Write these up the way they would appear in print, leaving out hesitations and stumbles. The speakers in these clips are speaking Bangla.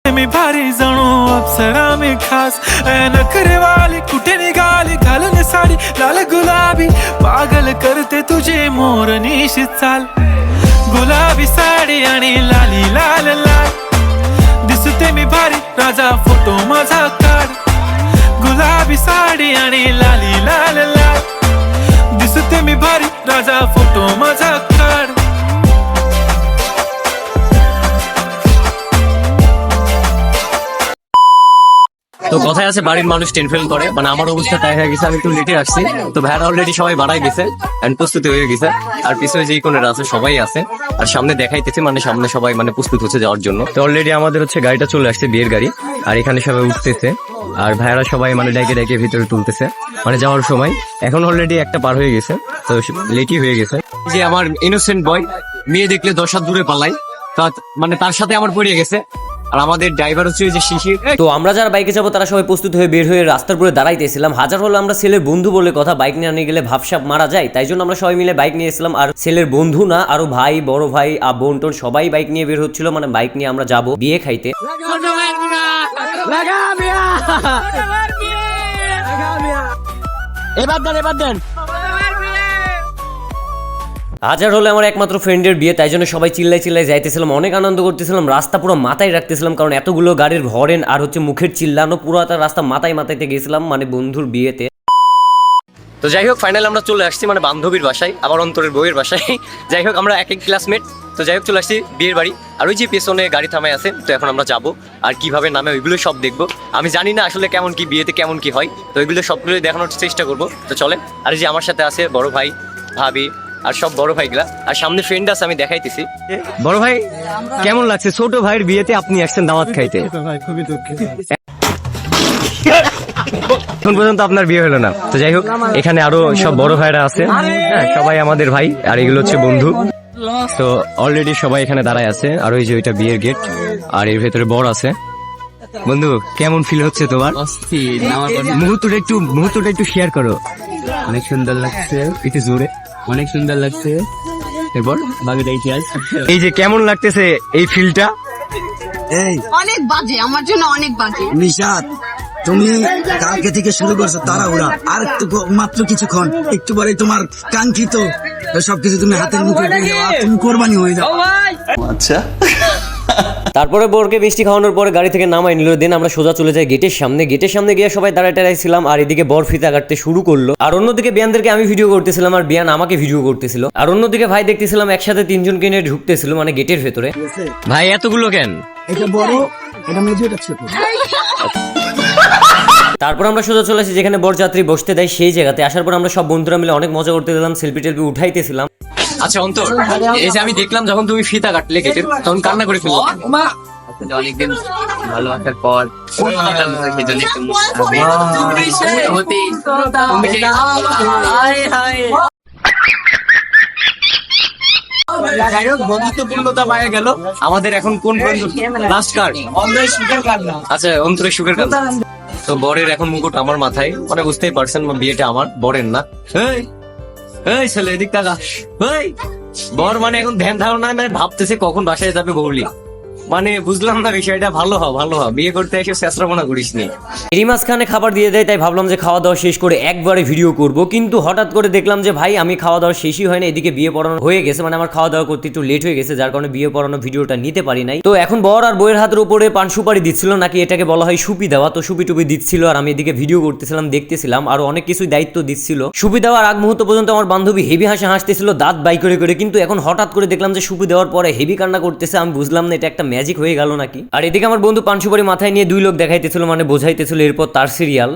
मी भारी जणू अप्सरा मी खास नखरे वाली कुठे निघाली घालून साडी लाल गुलाबी पागल करते तुझे मोरनीशी चाल गुलाबी साडी आणि लाली लाल लाल दिसते मी भारी राजा फोटो माझा काढ गुलाबी साडी आणि लाली लाल लाल दिसते मी भारी राजा फोटो माझा काढ তো কথায় আছে বাড়ির মানুষ টেন ফেল করে, মানে আমার অবস্থা তাই হয়ে গেছে। আমি একটু লেটে আসছি, তো ভাইয়ারা অলরেডি সবাই বাড়াই গেছে এন্ড প্রস্তুতি হয়ে গেছে। আর পিছনে যে কোণেরা আছে সবাই আছে, আর সামনে দেখাইতেছে, মানে সামনে সবাই মানে প্রস্তুত হচ্ছে যাওয়ার জন্য। তো অলরেডি আমাদের হচ্ছে গাড়িটা চলে আসছে, বিয়ের গাড়ি, আর এখানে সবাই উঠতেছে আর ভাইয়ারা সবাই মানে ডাইকে ডাইকে ভিতরে তুলতেছে মানে যাওয়ার সময়। এখন অলরেডি একটা পার হয়ে গেছে, তো লেটই হয়ে গেছে। যে আমার ইনোসেন্ট বয় মেয়ে দেখলে 10 হাত দূরে পালাই, মানে তার সাথে আমার পড়ে গেছে। আর আমাদের ড্রাইভার হচ্ছে যে শিশির। তো আমরা যারা বাইকে যাবো তারা সবাই প্রস্তুত হয়ে বের হয়ে রাস্তার উপরে দাঁড়াইতেছিলাম। হাজার হলো আমরা ছেলের বন্ধু বলে কথা, বাইক নিয়ে আনে গেলে ভাবসাব মারা যায়, তাই জন্য আমরা সবাই মিলে বাইক নিয়ে এসেছিলাম। আর ছেলের বন্ধু না, আরো ভাই, বড় ভাই, বোন টোন সবাই বাইক নিয়ে বের হচ্ছিল, মানে বাইক নিয়ে আমরা যাবো বিয়ে খাইতে। এবার দেন হাজার হলে আমার একমাত্র ফ্রেন্ডের বিয়ে, তাই জন্য সবাই চিল্লাই চিল্লাই যাইতেছিলাম, অনেক আনন্দ করতেছিলাম, রাস্তা পুরো মাথায় রাখতেছিলাম, কারণ এতগুলো গাড়ির হরেন আর হচ্ছে মুখের চিল্লানো, পুরো রাস্তা মাথাইতে গেছিলাম মানে বন্ধুর বিয়েতে। তো যাই হোক, ফাইনাল আমরা চলে আসছি মানে বান্ধবীর বাসায়, আবার অন্তরের বউয়ের বাসায়। যাই হোক, আমরা এক ক্লাসমেট, তো যাই হোক চলে আসছি বিয়ের বাড়ি। আর ওই যে পেছনে গাড়ি থামায় আছে, তো এখন আমরা যাবো আর কিভাবে নামে ওইগুলো সব দেখবো। আমি জানি না আসলে কেমন কি বিয়েতে কেমন কি হয়, তো ওইগুলো সবগুলো দেখানোর চেষ্টা করবো। তো চলে, আর যে আমার সাথে আছে বড় ভাই, ভাবি আর সব বড় ভাইগুলা, আর সামনে ফ্রেন্ড আছে, আমি দেখাইতেছি। বড় ভাই কেমন লাগছে ছোট ভাইয়ের বিয়েতে আপনি আসছেন দাওয়াত খাইতে? এখন পর্যন্ত আপনার বিয়ে হলো না। তো যাই হোক, এখানে আরো সব বড় ভাইরা আছে, সবাই আমাদের ভাই, আর এগুলো হচ্ছে বন্ধু। তো অলরেডি সবাই এখানে দাঁড়ায় আছে, আর ওই যে ওইটা বিয়ের গেট, আর এর ভেতরে বর আছে। বন্ধু কেমন ফিল হচ্ছে তোমার? মুহূর্তটা একটু শেয়ার করো। অনেক সুন্দর লাগছে, একটু জোরে। অনেক সুন্দর লাগছে। এরপর বাকি দেখি আজ এই যে কেমন লাগতেছে এই ফিলটা? অনেক বাজে, আমার জন্য অনেক বাজে। নিশাদ, তুমি কালকে থেকে শুরু করছো তাড়াহুড়া, আর একটু মাত্র কিছুক্ষণ, একটু পরে তোমার কাঙ্ক্ষিত সবকিছু তুমি হাতের মুখে পেয়ে যাও, আর তুমি কোরবানি হয়ে যাও। আচ্ছা। তারপরে বরকে মিষ্টি খাওয়ানোর পরে গাড়ি থেকে নামাই নিল, দেন আমরা সোজা চলে যাই গেটের সামনে। গেটের সামনে গিয়ে সবাই দাঁড়াইছিলাম, আর এদিকে বর ফিতা কাটতে শুরু করলো, আর অন্যদিকে বিয়ানদেরকে আমি ভিডিও করতেছিলাম, আর বিয়ান আমাকে ভিডিও করতেছিল, আর অন্যদিকে ভাই দেখতেছিলাম একসাথে 3 জনকে নিয়ে ঢুকতেছিল মানে গেটের ভেতরে। ভাই এতগুলো কেন? এটা বড়, এটা মেজো, এটা ছোট। তারপর আমরা সোজা চলে আসি যেখানে বরযাত্রী বসতে দেয়, সেই জায়গাতে আসার পর আমরা সব বন্ধুরা মিলে অনেক মজা করতে দিলাম, সেলফি টেলফি উঠাইতেছিলাম। আচ্ছা অন্তর, এই যে আমি দেখলাম যখন তুমি ফিতা কাটলে গেটের, তখন কান্না করে ফেললো। অনেকদিন ভালোবাসার পর যাই হোক, বন্ধুত্বপূর্ণতা পাওয়া গেল আমাদের। এখন কোন বন্ধু লাস্ট কার্ড? আচ্ছা, অন্তরের সুখের কান্না। তো বরের এখন মুকুট আমার মাথায়, মানে বুঝতেই পারছেন বিয়েটা আমার, বরের না। এই ছেলে এদিক টাকা, বর মানে এখন ধ্যান ধারণা মানে ভাবতেছে কখন বাসায় যাবে বৌলি, মানে বুঝলাম না বিষয়টা। ভালো হ বিয়ে করতে এসে চেষ্টা করিস নি। এরই মাঝখানে খাবার দিয়ে দেয়, তাই ভাবলাম যে খাওয়া দাওয়া শেষ করে একবারে ভিডিও করব, কিন্তু হঠাৎ করে দেখলাম যে ভাই আমি খাওয়া দাওয়া শেষই হয় না, এদিকে বিয়ে পড়ানো হয়ে গেছে, মানে আমার খাওয়া দাওয়া করতে একটু লেট হয়ে গেছে, যার কারণে বিয়ে পড়ানো ভিডিওটা নিতে পারি নাই। তো এখন বর আর বইয়ের হাতের উপরে পান সুপারি দিচ্ছিল, নাকি এটাকে বলা হয় সুপি দেওয়া, তো সুপি টুপি দিচ্ছিল, আর আমি এদিকে ভিডিও করতেছিলাম, দেখতেছিলাম, আর অনেক কিছুই দায়িত্ব দিচ্ছিল। সুপি দেওয়ার আগ মুহূর্ত পর্যন্ত আমার বান্ধবী হেভি হাসতেছিল, দাঁত বাই করে, কিন্তু এখন হঠাৎ করে দেখলাম যে সুপি দেওয়ার পরে হেভি কান্না করতেছে। আমি বুঝলাম না এটা একটা ম্যাজিক হয়ে গেল নাকি। আর এদিকে আমার বন্ধু পান সুপারি মাথায় নিয়ে 2 লোক দেখাইতেছিল, মানে বোঝাইতেছিল এরপর তার সিরিয়াল।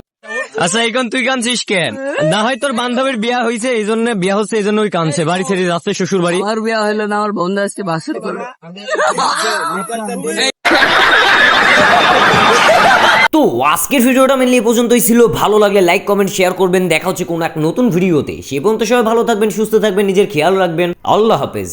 আচ্ছা এখন তুই কাঁদছিস কেন? না হয় তোর বান্ধবীর বিয়া হয়েছে এই জন্য, বিয়া হচ্ছে এই জন্য ওই কাঁদছে, বাড়ি ছেড়ে যাচ্ছে শ্বশুর বাড়ি। আমার বিয়া হইলো না, আমার বন্ধু আজকে বাসর করবে। তো আজকের ভিডিওটা মেনলি এই পর্যন্তই ছিল। ভালো লাগলে লাইক কমেন্ট শেয়ার করবেন। দেখা হচ্ছে কোনো এক নতুন ভিডিওতে, সে পর্যন্ত সবাই ভালো থাকবেন, সুস্থ থাকবেন, নিজের খেয়াল রাখবেন। আল্লাহ হাফেজ।